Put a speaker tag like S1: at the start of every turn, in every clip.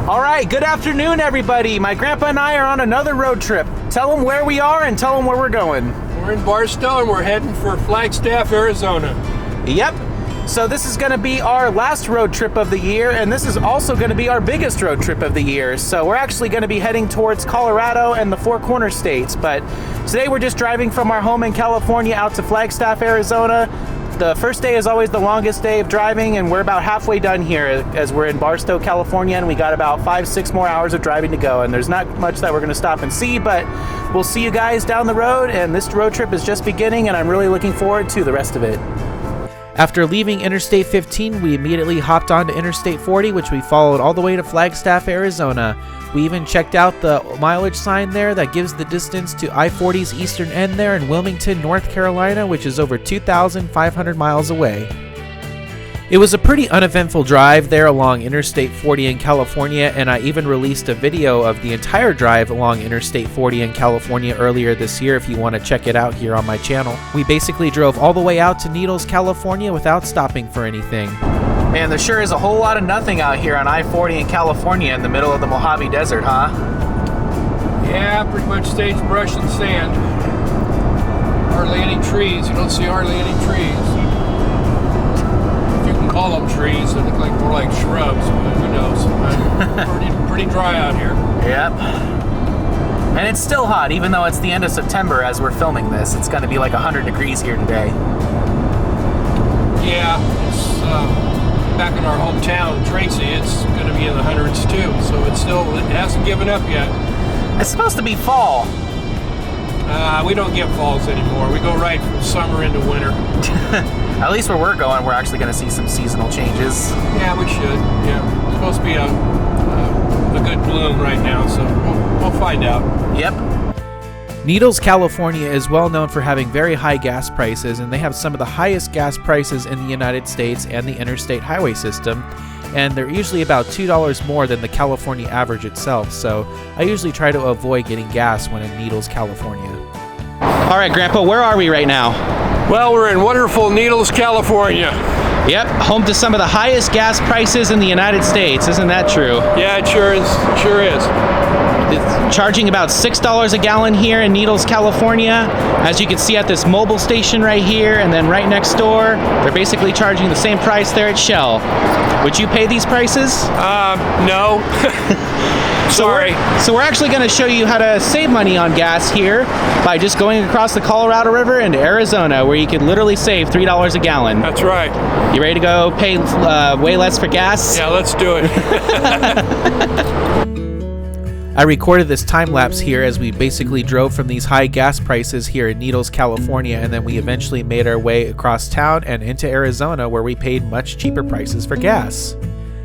S1: All right, good afternoon, everybody. My grandpa and I are on another road trip. Tell them where we are and tell them where we're going.
S2: We're in Barstow and we're heading for Flagstaff, Arizona.
S1: Yep. So this is going to be our last road trip of the year, and this is also going to be our biggest road trip of the year. So we're actually going to be heading towards Colorado and the Four Corner states. But today we're just driving from our home in California out to Flagstaff, Arizona. The first day is always the longest day of driving, and we're about halfway done here as we're in Barstow, California, and we got about 5-6 more hours of driving to go. And there's not much that we're going to stop and see, but we'll see you guys down the road, and this road trip is just beginning, and I'm really looking forward to the rest of it. After leaving Interstate 15, we immediately hopped onto Interstate 40, which we followed all the way to Flagstaff, Arizona. We even checked out the mileage sign there that gives the distance to I-40's eastern end there in Wilmington, North Carolina, which is over 2,500 miles away. It was a pretty uneventful drive there along Interstate 40 in California, and I even released a video of the entire drive along Interstate 40 in California earlier this year if you want to check it out here on my channel. We basically drove all the way out to Needles, California without stopping for anything. Man, there sure is a whole lot of nothing out here on I-40 in California in the middle of the Mojave Desert, huh?
S2: Yeah, pretty much sagebrush and sand. Hardly any trees. You don't see hardly any trees. Call them trees, they look like more like shrubs, but who knows. Pretty dry out here.
S1: Yep. And it's still hot, even though it's the end of September as we're filming this. It's going to be like 100 degrees here today.
S2: Yeah, it's back in our hometown, Tracy, it's going to be in the hundreds too, so it hasn't given up yet.
S1: It's supposed to be fall.
S2: We don't get falls anymore. We go right from summer into winter.
S1: At least where we're going, we're actually going to see some seasonal changes.
S2: Yeah, we should. Yeah, it's supposed to be a good bloom right now, so we'll find out.
S1: Yep. Needles, California is well known for having very high gas prices, and they have some of the highest gas prices in the United States and the interstate highway system. And they're usually about $2 more than the California average itself, so I usually try to avoid getting gas when in Needles, California. All right, Grandpa, where are we right now?
S2: Well, we're in wonderful Needles, California.
S1: Yep, home to some of the highest gas prices in the United States. Isn't that true?
S2: Yeah, it sure is. It sure is.
S1: It's charging about $6 a gallon here in Needles, California. As you can see at this mobile station right here, and then right next door, they're basically charging the same price there at Shell. Would you pay these prices?
S2: No. Sorry.
S1: So we're actually going to show you how to save money on gas here by just going across the Colorado River into Arizona, where you can literally save $3 a gallon.
S2: That's right.
S1: You ready to go pay way less for gas?
S2: Yeah, let's do it.
S1: I recorded this time lapse here as we basically drove from these high gas prices here in Needles, California, and then we eventually made our way across town and into Arizona, where we paid much cheaper prices for gas.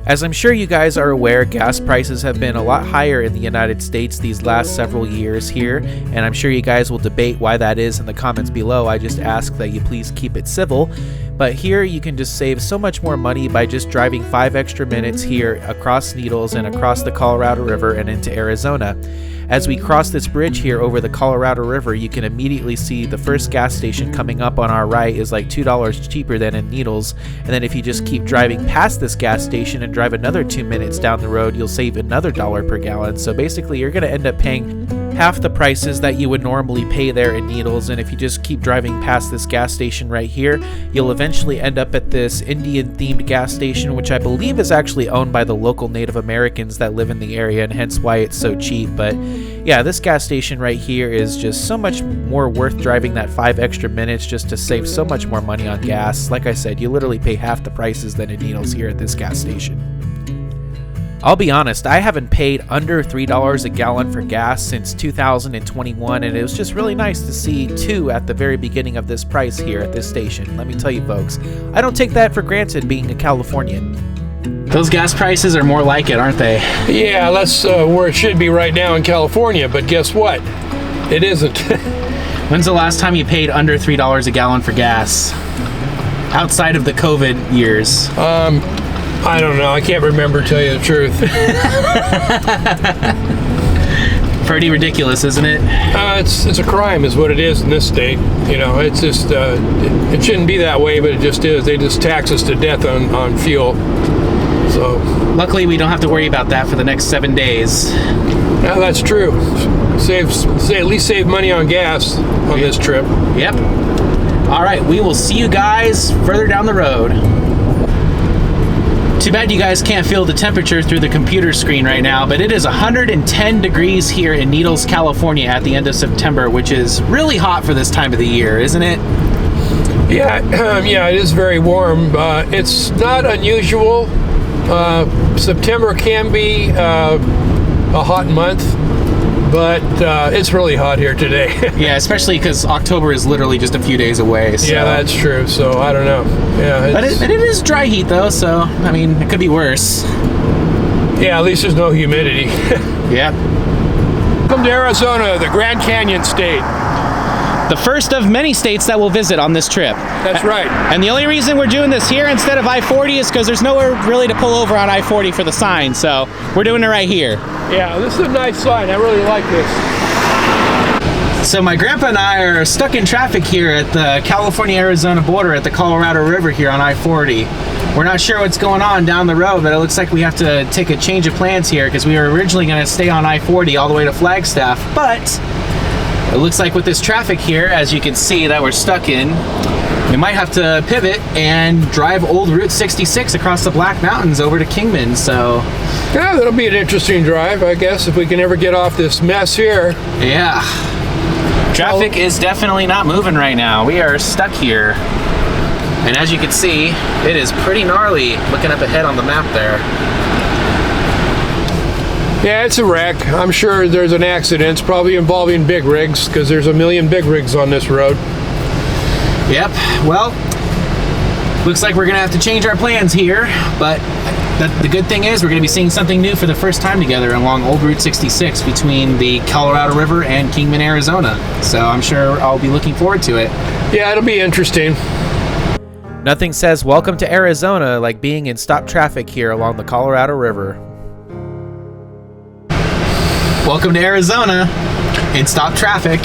S1: As I'm sure you guys are aware, gas prices have been a lot higher in the United States these last several years here, and I'm sure you guys will debate why that is in the comments below. I just ask that you please keep it civil. But here you can just save so much more money by just driving 5 extra minutes here across Needles and across the Colorado River and into Arizona. As we cross this bridge here over the Colorado River, you can immediately see the first gas station coming up on our right is like $2 cheaper than in Needles. And then if you just keep driving past this gas station and drive another 2 minutes down the road, you'll save another $1 per gallon. So basically you're going to end up paying half the prices that you would normally pay there in Needles. And if you just keep driving past this gas station right here, you'll eventually end up at this Indian themed gas station, which I believe is actually owned by the local Native Americans that live in the area, and hence why it's so cheap. But yeah, this gas station right here is just so much more worth driving that 5 extra minutes just to save so much more money on gas. Like I said, you literally pay half the prices than in Needles here at this gas station. I'll be honest, I haven't paid under $3 a gallon for gas since 2021, and it was just really nice to see 2 at the very beginning of this price here at this station. Let me tell you folks, I don't take that for granted being a Californian. Those gas prices are more like it, aren't they?
S2: Yeah, that's where it should be right now in California, but guess what? It isn't.
S1: When's the last time you paid under $3 a gallon for gas? Outside of the COVID years.
S2: I don't know. I can't remember, to tell you the truth.
S1: Pretty ridiculous, isn't it?
S2: It's a crime is what it is in this state. You know, it's just, it shouldn't be that way, but it just is. They just tax us to death on fuel. So
S1: luckily, we don't have to worry about that for the next 7 days.
S2: yeah, that's true. At least save money on gas on this trip.
S1: Yep. All right, we will see you guys further down the road. Too bad you guys can't feel the temperature through the computer screen right now, but it is 110 degrees here in Needles, California at the end of September, which is really hot for this time of the year, isn't it?
S2: Yeah, yeah, it is very warm. It's not unusual. September can be a hot month, but it's really hot here today.
S1: Yeah, especially because October is literally just a few days away. So.
S2: Yeah, that's true. So I don't know. Yeah,
S1: but it is dry heat though, so I mean it could be worse.
S2: Yeah, at least there's no humidity.
S1: Yep.
S2: Welcome to Arizona, the Grand Canyon state.
S1: The first of many states that we'll visit on this trip.
S2: That's right.
S1: And the only reason we're doing this here instead of I-40 is because there's nowhere really to pull over on I-40 for the sign, so we're doing it right here.
S2: Yeah, this is a nice sign. I really like this.
S1: So my grandpa and I are stuck in traffic here at the California-Arizona border at the Colorado River here on I-40. We're not sure what's going on down the road, but it looks like we have to take a change of plans here because we were originally going to stay on I-40 all the way to Flagstaff, but it looks like with this traffic here, as you can see that we're stuck in, we might have to pivot and drive old Route 66 across the Black Mountains over to Kingman, so...
S2: Yeah, that'll be an interesting drive, I guess, if we can ever get off this mess here.
S1: Yeah. Traffic is definitely not moving right now. We are stuck here. And as you can see, it is pretty gnarly looking up ahead on the map there.
S2: Yeah, it's a wreck. I'm sure there's an accident. It's probably involving big rigs because there's a million big rigs on this road.
S1: Yep. Well, looks like we're going to have to change our plans here, but the good thing is we're going to be seeing something new for the first time together along Old Route 66 between the Colorado River and Kingman, Arizona. So I'm sure I'll be looking forward to it.
S2: Yeah, it'll be interesting.
S1: Nothing says welcome to Arizona like being in stop traffic here along the Colorado River. Welcome to Arizona in stop traffic.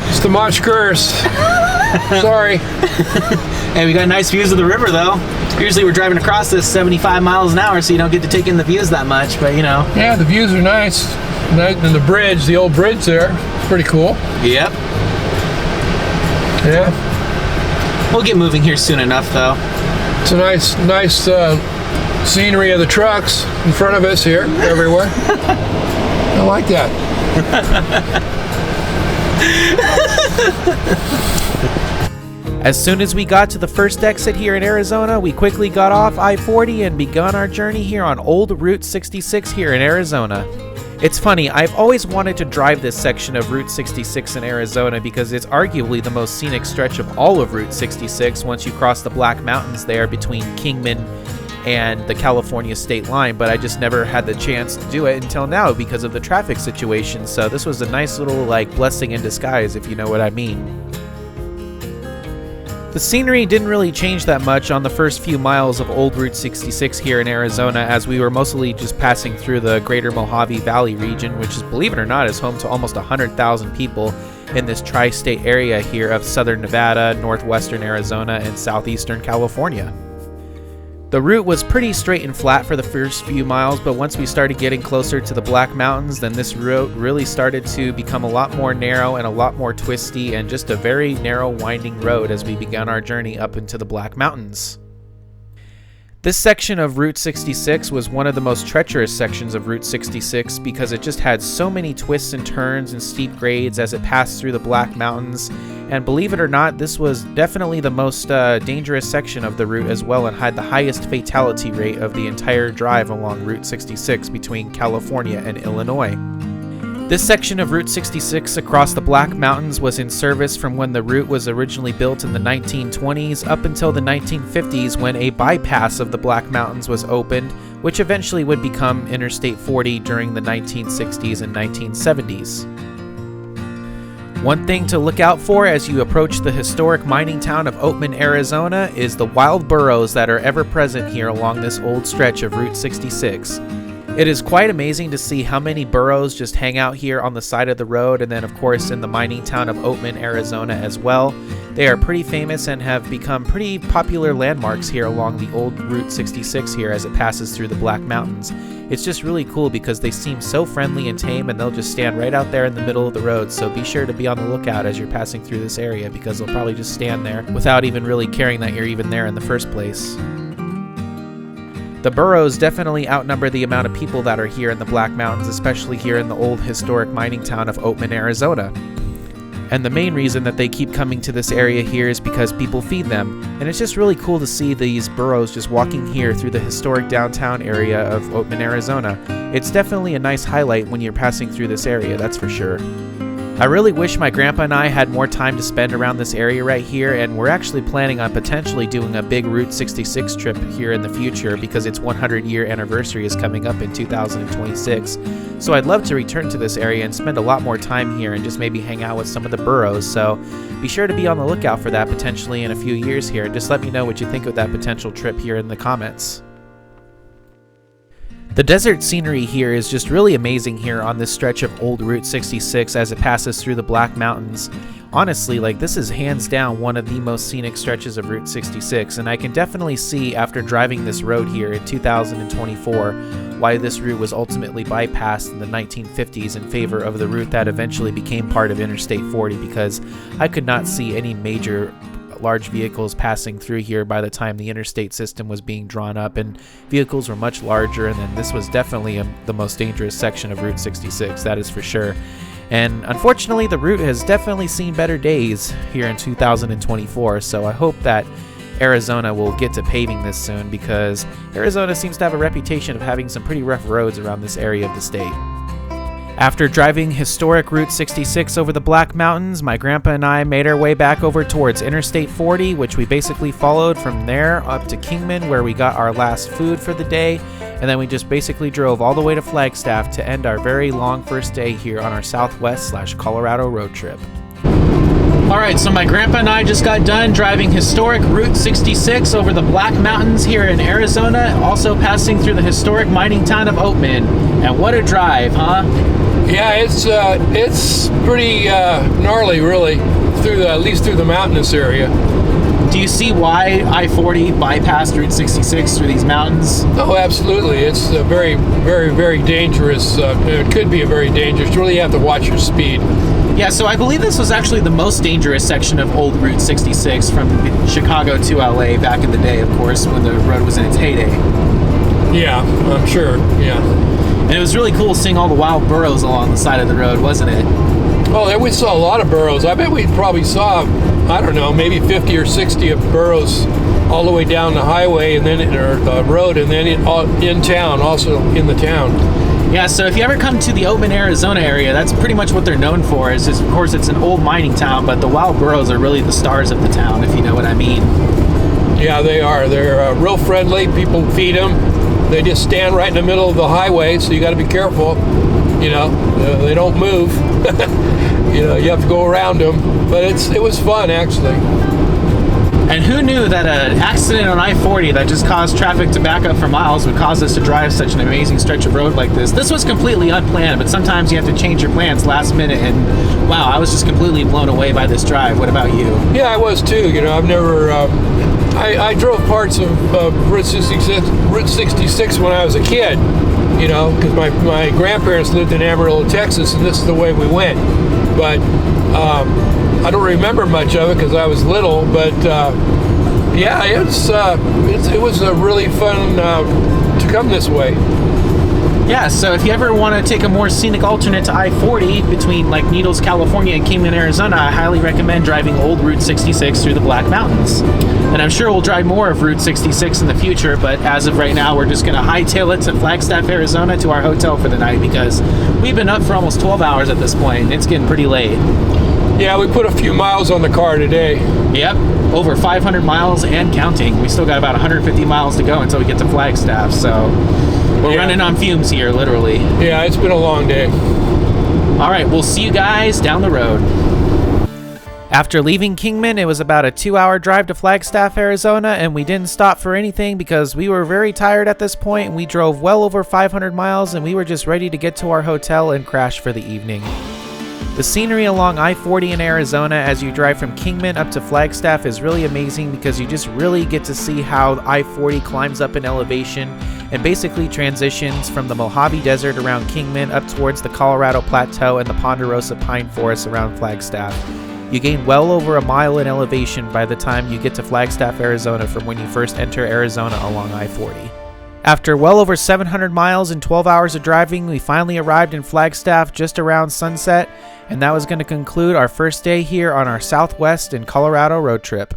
S2: It's the Mosh curse. Sorry.
S1: Hey, we got nice views of the river though. Usually we're driving across this 75 miles an hour, so you don't get to take in the views that much, but you know.
S2: Yeah, the views are nice. And the bridge, the old bridge there, pretty cool.
S1: Yep.
S2: Yeah.
S1: We'll get moving here soon enough though.
S2: It's a nice scenery of the trucks in front of us here, everywhere. I like that.
S1: As soon as we got to the first exit here in Arizona, we quickly got off I-40 and begun our journey here on Old Route 66 here in Arizona. It's funny, I've always wanted to drive this section of Route 66 in Arizona because it's arguably the most scenic stretch of all of Route 66 once you cross the Black Mountains there between Kingman and the California state line, but I just never had the chance to do it until now because of the traffic situation, so this was a nice little blessing in disguise, if you know what I mean. The scenery didn't really change that much on the first few miles of Old Route 66 here in Arizona, as we were mostly just passing through the greater Mojave Valley region, which is, believe it or not, is home to almost 100,000 people in this tri-state area here of southern Nevada, northwestern Arizona, and southeastern California. The route was pretty straight and flat for the first few miles, but once we started getting closer to the Black Mountains, then this route really started to become a lot more narrow and a lot more twisty and just a very narrow winding road as we began our journey up into the Black Mountains. This section of Route 66 was one of the most treacherous sections of Route 66 because it just had so many twists and turns and steep grades as it passed through the Black Mountains, and believe it or not, this was definitely the most dangerous section of the route as well and had the highest fatality rate of the entire drive along Route 66 between California and Illinois. This section of Route 66 across the Black Mountains was in service from when the route was originally built in the 1920s up until the 1950s when a bypass of the Black Mountains was opened, which eventually would become Interstate 40 during the 1960s and 1970s. One thing to look out for as you approach the historic mining town of Oatman, Arizona is the wild burros that are ever present here along this old stretch of Route 66. It is quite amazing to see how many burros just hang out here on the side of the road, and then of course in the mining town of Oatman, Arizona as well. They are pretty famous and have become pretty popular landmarks here along the old Route 66 here as it passes through the Black Mountains. It's just really cool because they seem so friendly and tame, and they'll just stand right out there in the middle of the road, so be sure to be on the lookout as you're passing through this area because they'll probably just stand there without even really caring that you're even there in the first place. The burros definitely outnumber the amount of people that are here in the Black Mountains, especially here in the old historic mining town of Oatman, Arizona. And the main reason that they keep coming to this area here is because people feed them. And it's just really cool to see these burros just walking here through the historic downtown area of Oatman, Arizona. It's definitely a nice highlight when you're passing through this area, that's for sure. I really wish my grandpa and I had more time to spend around this area right here, and we're actually planning on potentially doing a big Route 66 trip here in the future because its 100-year anniversary is coming up in 2026. So I'd love to return to this area and spend a lot more time here and just maybe hang out with some of the burros. So be sure to be on the lookout for that potentially in a few years here, and just let me know what you think of that potential trip here in the comments. The desert scenery here is just really amazing here on this stretch of old Route 66 as it passes through the Black Mountains. Honestly, this is hands down one of the most scenic stretches of Route 66, and I can definitely see after driving this road here in 2024 why this route was ultimately bypassed in the 1950s in favor of the route that eventually became part of Interstate 40, because I could not see any major large vehicles passing through here by the time the interstate system was being drawn up, and vehicles were much larger, and then this was definitely the most dangerous section of Route 66, that is for sure. And unfortunately the route has definitely seen better days here in 2024, so I hope that Arizona will get to paving this soon, because Arizona seems to have a reputation of having some pretty rough roads around this area of the state. After driving historic Route 66 over the Black Mountains, my grandpa and I made our way back over towards Interstate 40, which we basically followed from there up to Kingman, where we got our last food for the day, and then we just basically drove all the way to Flagstaff to end our very long first day here on our Southwest/Colorado road trip. Alright, so my grandpa and I just got done driving historic Route 66 over the Black Mountains here in Arizona, also passing through the historic mining town of Oatman. And what a drive, huh?
S2: Yeah, it's pretty gnarly, really, at least through the mountainous area.
S1: Do you see why I-40 bypassed Route 66 through these mountains?
S2: Oh, absolutely. It's a very, very, very dangerous. It could be a very dangerous. You really have to watch your speed.
S1: Yeah, so I believe this was actually the most dangerous section of old Route 66 from Chicago to LA back in the day, of course, when the road was in its heyday.
S2: Yeah, I'm sure, yeah.
S1: And it was really cool seeing all the wild burros along the side of the road, wasn't it?
S2: Oh, we saw a lot of burros. I bet we probably saw, I don't know, maybe 50 or 60 of burros all the way down the highway and then or the road, and then in town, also in the town.
S1: Yeah, so if you ever come to the Oatman, Arizona area, that's pretty much what they're known for. Is just, of course, it's an old mining town, but the wild burros are really the stars of the town, if you know what I mean.
S2: Yeah, they are. They're real friendly. People feed them. They just stand right in the middle of the highway, so you got to be careful. You know, they don't move. You know, you have to go around them. But it was fun, actually. And who knew that an accident on I-40 that just caused traffic to back up for miles would cause us to drive such an amazing stretch of road like this? This was completely unplanned, but sometimes you have to change your plans last minute, and wow, I was just completely blown away by this drive. What about you? Yeah, I was too. You know, I've never... I drove parts of Route 66 when I was a kid, you know, because my grandparents lived in Amarillo, Texas, and this is the way we went. But I don't remember much of it because I was little, but yeah, it was a really fun to come this way. Yeah, so if you ever want to take a more scenic alternate to I-40 between like Needles, California and Kingman, Arizona, I highly recommend driving old Route 66 through the Black Mountains. And I'm sure we'll drive more of Route 66 in the future, but as of right now, we're just going to hightail it to Flagstaff, Arizona to our hotel for the night because we've been up for almost 12 hours at this point, and it's getting pretty late. Yeah, we put a few miles on the car today. Yep, over 500 miles and counting. We still got about 150 miles to go until we get to Flagstaff, so we're running on fumes here, literally. Yeah, it's been a long day. All right, we'll see you guys down the road.
S1: After leaving Kingman, it was about a 2-hour drive to Flagstaff, Arizona, and we didn't stop for anything because we were very tired at this point, and we drove well over 500 miles, and we were just ready to get to our hotel and crash for the evening. The scenery along I-40 in Arizona as you drive from Kingman up to Flagstaff is really amazing because you just really get to see how I-40 climbs up in elevation and basically transitions from the Mojave Desert around Kingman up towards the Colorado Plateau and the Ponderosa Pine Forest around Flagstaff. You gain well over a mile in elevation by the time you get to Flagstaff, Arizona from when you first enter Arizona along I-40. After well over 700 miles and 12 hours of driving, we finally arrived in Flagstaff just around sunset, and that was going to conclude our first day here on our Southwest and Colorado road trip.